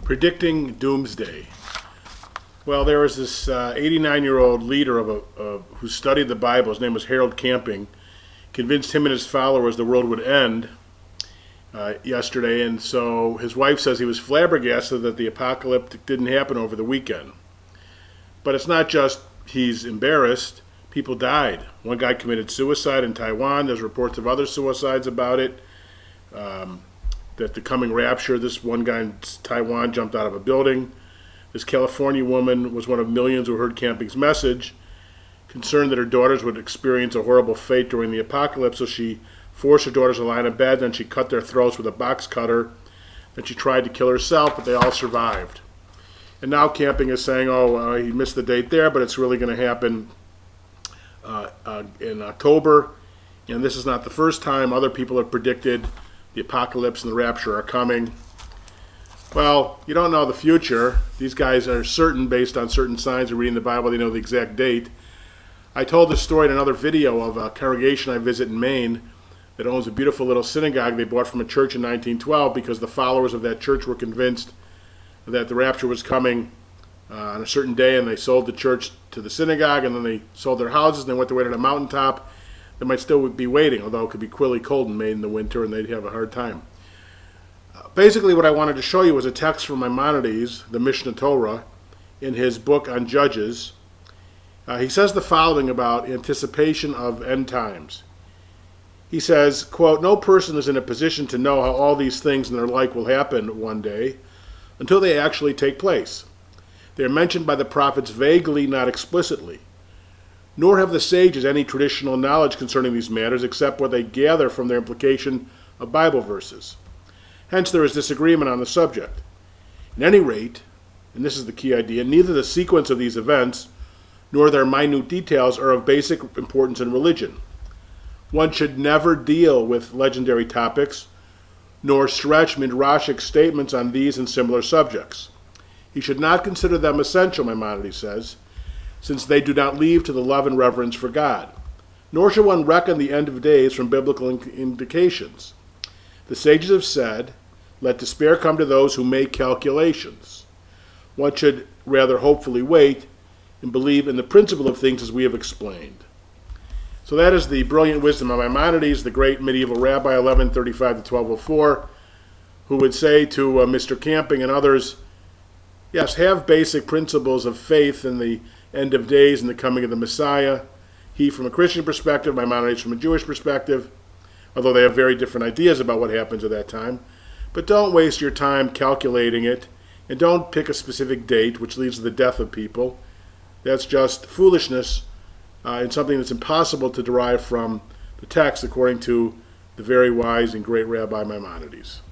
Predicting Doomsday. Well, there was this 89-year-old leader who studied the Bible. His name was Harold Camping. Convinced him and his followers the world would end yesterday, and so his wife says he was flabbergasted that the apocalypse didn't happen over the weekend. But it's not just he's embarrassed. People died. One guy committed suicide in Taiwan. There's reports of other suicides about it. That the coming rapture, this one guy in Taiwan jumped out of a building. This California woman was one of millions who heard Camping's message, concerned that her daughters would experience a horrible fate during the apocalypse, so she forced her daughters to lie in bed, then she cut their throats with a box cutter, then she tried to kill herself, but they all survived. And now Camping is saying, he missed the date there, but it's really going to happen in October. And this is not the first time. Other people have predicted the apocalypse and the rapture are coming. Well, you don't know the future. These guys are certain based on certain signs of reading the Bible. They know the exact date. I told this story in another video of a congregation I visit in Maine that owns a beautiful little synagogue they bought from a church in 1912 because the followers of that church were convinced that the rapture was coming on a certain day, and they sold the church to the synagogue, and then they sold their houses, and they went to wait at a mountaintop. They might still be waiting, although it could be really cold in Maine in the winter, and they'd have a hard time. Basically, what I wanted to show you was a text from Maimonides, the Mishnah Torah, in his book on Judges. He says the following about anticipation of end times. He says, quote, "No person is in a position to know how all these things and their like will happen one day until they actually take place. They are mentioned by the prophets vaguely, not explicitly. Nor have the sages any traditional knowledge concerning these matters except what they gather from their implication of Bible verses. Hence there is disagreement on the subject. At any rate, and this is the key idea, neither the sequence of these events nor their minute details are of basic importance in religion. One should never deal with legendary topics, nor stretch midrashic statements on these and similar subjects. He should not consider them essential, Maimonides says, since they do not lead to the love and reverence for God. Nor should one reckon the end of days from biblical indications. The sages have said, 'Let despair come to those who make calculations.' One should rather hopefully wait and believe in the principle of things as we have explained." So that is the brilliant wisdom of Maimonides, the great medieval rabbi, 1135 to 1204, who would say to Mr. Camping and others, yes, have basic principles of faith in the end of days and the coming of the Messiah. He from a Christian perspective, Maimonides from a Jewish perspective, although they have very different ideas about what happens at that time. But don't waste your time calculating it, and don't pick a specific date, which leads to the death of people. That's just foolishness and something that's impossible to derive from the text, according to the very wise and great Rabbi Maimonides.